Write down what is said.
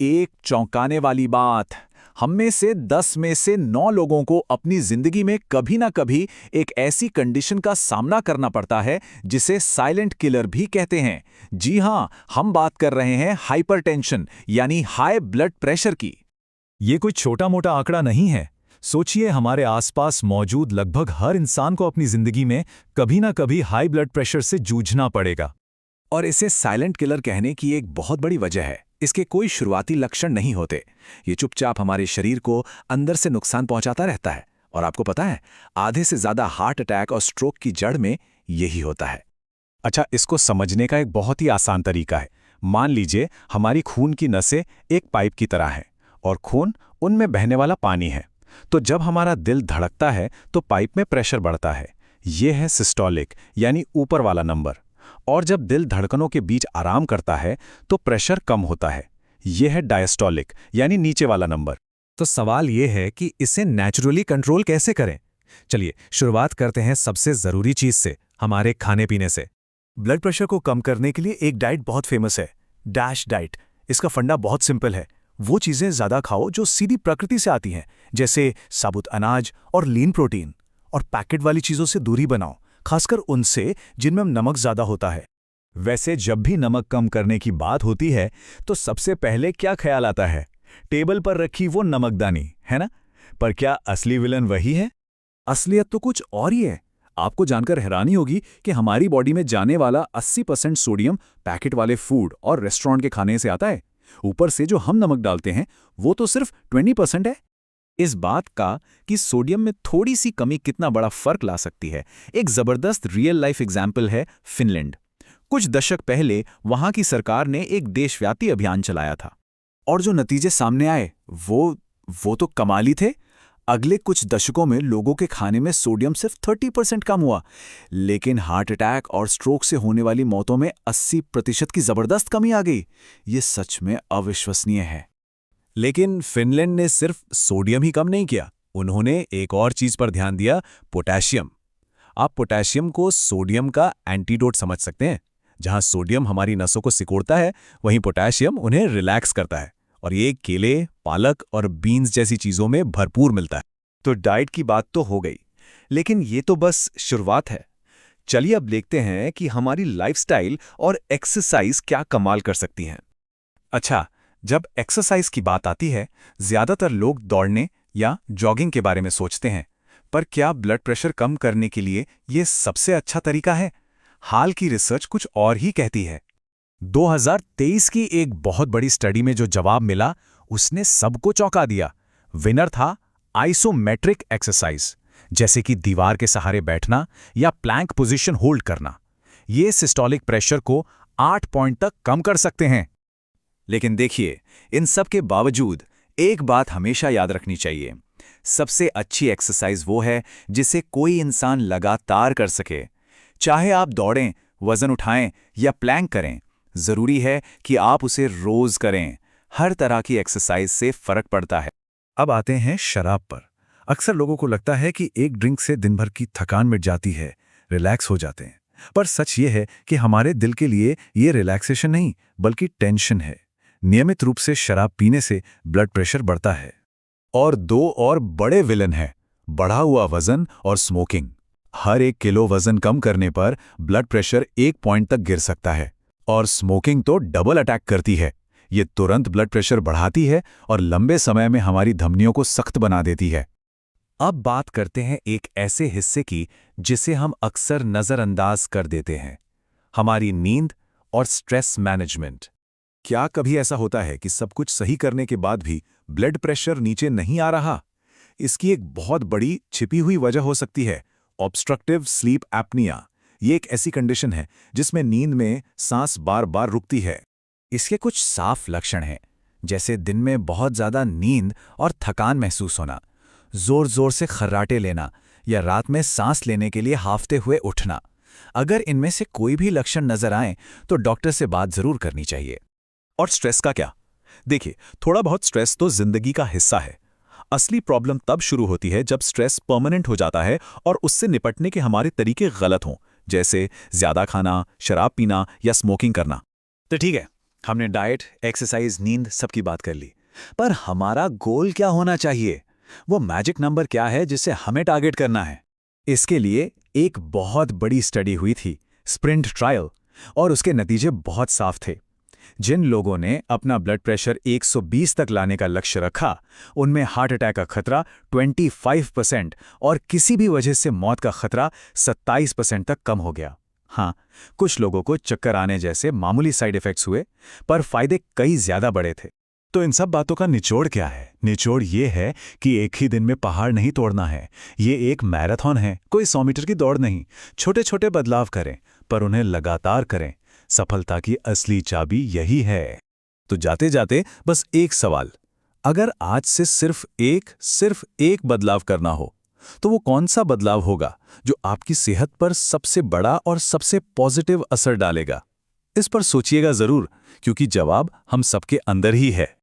एक चौंकाने वाली बात, हम में से 10 में से 9 लोगों को अपनी जिंदगी में कभी ना कभी एक ऐसी कंडीशन का सामना करना पड़ता है जिसे साइलेंट किलर भी कहते हैं। जी हां, हम बात कर रहे हैं हाइपरटेंशन यानी हाई ब्लड प्रेशर की। ये कोई छोटा मोटा आंकड़ा नहीं है। सोचिए, हमारे आसपास मौजूद लगभग हर इंसान को अपनी जिंदगी में कभी ना कभी हाई ब्लड प्रेशर से जूझना पड़ेगा। और इसे साइलेंट किलर कहने की एक बहुत बड़ी वजह है, इसके कोई शुरुआती लक्षण नहीं होते। ये चुपचाप हमारे शरीर को अंदर से नुकसान पहुंचाता रहता है। और आपको पता है, आधे से ज्यादा हार्ट अटैक और स्ट्रोक की जड़ में यही होता है। अच्छा, इसको समझने का एक बहुत ही आसान तरीका है। मान लीजिए हमारी खून की नसें एक पाइप की तरह हैं और खून उनमें बहने वाला पानी है। तो जब हमारा दिल धड़कता है तो पाइप में प्रेशर बढ़ता है। ये है सिस्टोलिक यानी ऊपर वाला नंबर। और जब दिल धड़कनों के बीच आराम करता है तो प्रेशर कम होता है। यह है डायस्टोलिक यानी नीचे वाला नंबर। तो सवाल यह है कि इसे नेचुरली कंट्रोल कैसे करें। चलिए शुरुआत करते हैं सबसे जरूरी चीज से, हमारे खाने पीने से। ब्लड प्रेशर को कम करने के लिए एक डाइट बहुत फेमस है, डैश डाइट। इसका फंडा बहुत सिंपल है। वो चीजें ज्यादा खाओ जो सीधी प्रकृति से आती हैं, जैसे साबुत अनाज और लीन प्रोटीन। और पैकेट वाली चीजों से दूरी बनाओ, खासकर उनसे जिनमें नमक ज्यादा होता है। वैसे जब भी नमक कम करने की बात होती है तो सबसे पहले क्या ख्याल आता है? टेबल पर रखी वो नमकदानी, है ना? पर क्या असली विलन वही है? असलियत तो कुछ और ही है। आपको जानकर हैरानी होगी कि हमारी बॉडी में जाने वाला 80% सोडियम पैकेट वाले फूड और रेस्टोरेंट के खाने से आता है। ऊपर से जो हम नमक डालते हैं वो तो सिर्फ 20% है। इस बात का कि सोडियम में थोड़ी सी कमी कितना बड़ा फर्क ला सकती है, एक जबरदस्त रियल लाइफ एग्जाम्पल है फिनलैंड। कुछ दशक पहले वहां की सरकार ने एक देशव्यापी अभियान चलाया था और जो नतीजे सामने आए वो तो कमाली थे। अगले कुछ दशकों में लोगों के खाने में सोडियम सिर्फ 30% कम हुआ, लेकिन हार्ट अटैक और स्ट्रोक से होने वाली मौतों में 80% की जबरदस्त कमी आ गई। ये सच में अविश्वसनीय है। लेकिन फिनलैंड ने सिर्फ सोडियम ही कम नहीं किया, उन्होंने एक और चीज पर ध्यान दिया, पोटेशियम। आप पोटेशियम को सोडियम का एंटीडोट समझ सकते हैं। जहां सोडियम हमारी नसों को सिकोड़ता है, वहीं पोटेशियम उन्हें रिलैक्स करता है। और ये केले, पालक और बीन्स जैसी चीजों में भरपूर मिलता है। तो डाइट की बात तो हो गई, लेकिन ये तो बस शुरुआत है। चलिए अब देखते हैं कि हमारी लाइफस्टाइल और एक्सरसाइज क्या कमाल कर सकती हैं। अच्छा, जब एक्सरसाइज की बात आती है, ज्यादातर लोग दौड़ने या जॉगिंग के बारे में सोचते हैं। पर क्या ब्लड प्रेशर कम करने के लिए ये सबसे अच्छा तरीका है? हाल की रिसर्च कुछ और ही कहती है। 2023 की एक बहुत बड़ी स्टडी में जो जवाब मिला उसने सबको चौंका दिया। विनर था आइसोमेट्रिक एक्सरसाइज, जैसे कि दीवार के सहारे बैठना या प्लैंक पोजीशन होल्ड करना। ये सिस्टोलिक प्रेशर को 8 पॉइंट तक कम कर सकते हैं। लेकिन देखिए, इन सब के बावजूद एक बात हमेशा याद रखनी चाहिए, सबसे अच्छी एक्सरसाइज वो है जिसे कोई इंसान लगातार कर सके। चाहे आप दौड़ें, वजन उठाएं या प्लैंक करें, जरूरी है कि आप उसे रोज करें। हर तरह की एक्सरसाइज से फर्क पड़ता है। अब आते हैं शराब पर। अक्सर लोगों को लगता है कि एक ड्रिंक से दिन भर की थकान मिट जाती है, रिलैक्स हो जाते हैं। पर सच ये है कि हमारे दिल के लिए ये रिलैक्सेशन नहीं बल्कि टेंशन है। नियमित रूप से शराब पीने से ब्लड प्रेशर बढ़ता है। और दो और बड़े विलन हैं, बढ़ा हुआ वजन और स्मोकिंग। हर 1 किलो वजन कम करने पर ब्लड प्रेशर 1 पॉइंट तक गिर सकता है। और स्मोकिंग तो डबल अटैक करती है। ये तुरंत ब्लड प्रेशर बढ़ाती है और लंबे समय में हमारी धमनियों को सख्त बना देती है। अब बात करते हैं एक ऐसे हिस्से की जिसे हम अक्सर नजरअंदाज कर देते हैं, हमारी नींद और स्ट्रेस मैनेजमेंट। क्या कभी ऐसा होता है कि सब कुछ सही करने के बाद भी ब्लड प्रेशर नीचे नहीं आ रहा? इसकी एक बहुत बड़ी छिपी हुई वजह हो सकती है ऑब्स्ट्रक्टिव स्लीप एपनिया। ये एक ऐसी कंडीशन है जिसमें नींद में सांस बार बार रुकती है। इसके कुछ साफ लक्षण हैं, जैसे दिन में बहुत ज्यादा नींद और थकान महसूस होना, जोर जोर से खर्राटे लेना या रात में सांस लेने के लिए हांफते हुए उठना। अगर इनमें से कोई भी लक्षण नजर आए तो डॉक्टर से बात जरूर करनी चाहिए। और स्ट्रेस का क्या? देखिए, थोड़ा बहुत स्ट्रेस तो जिंदगी का हिस्सा है। असली प्रॉब्लम तब शुरू होती है जब स्ट्रेस परमानेंट हो जाता है और उससे निपटने के हमारे तरीके गलत हों, जैसे ज्यादा खाना, शराब पीना या स्मोकिंग करना। तो ठीक है, हमने डाइट, एक्सरसाइज, नींद सबकी बात कर ली, पर हमारा गोल क्या होना चाहिए? वो मैजिक नंबर क्या है जिसे हमें टारगेट करना है? इसके लिए एक बहुत बड़ी स्टडी हुई थी, स्प्रिंट ट्रायल, और उसके नतीजे बहुत साफ थे। जिन लोगों ने अपना ब्लड प्रेशर 120 तक लाने का लक्ष्य रखा, उनमें हार्ट अटैक का खतरा 25% और किसी भी वजह से मौत का खतरा 27% तक कम हो गया। हाँ, कुछ लोगों को चक्कर आने जैसे मामूली साइड इफेक्ट्स हुए, पर फायदे कई ज्यादा बड़े थे। तो इन सब बातों का निचोड़ क्या है? निचोड़ ये है कि एक ही दिन में पहाड़ नहीं तोड़ना है। ये एक मैराथन है, कोई 100 मीटर की दौड़ नहीं। छोटे छोटे बदलाव करें, पर उन्हें लगातार करें। सफलता की असली चाबी यही है। तो जाते जाते बस एक सवाल, अगर आज से सिर्फ एक बदलाव करना हो, तो वो कौन सा बदलाव होगा जो आपकी सेहत पर सबसे बड़ा और सबसे पॉजिटिव असर डालेगा? इस पर सोचिएगा जरूर, क्योंकि जवाब हम सबके अंदर ही है।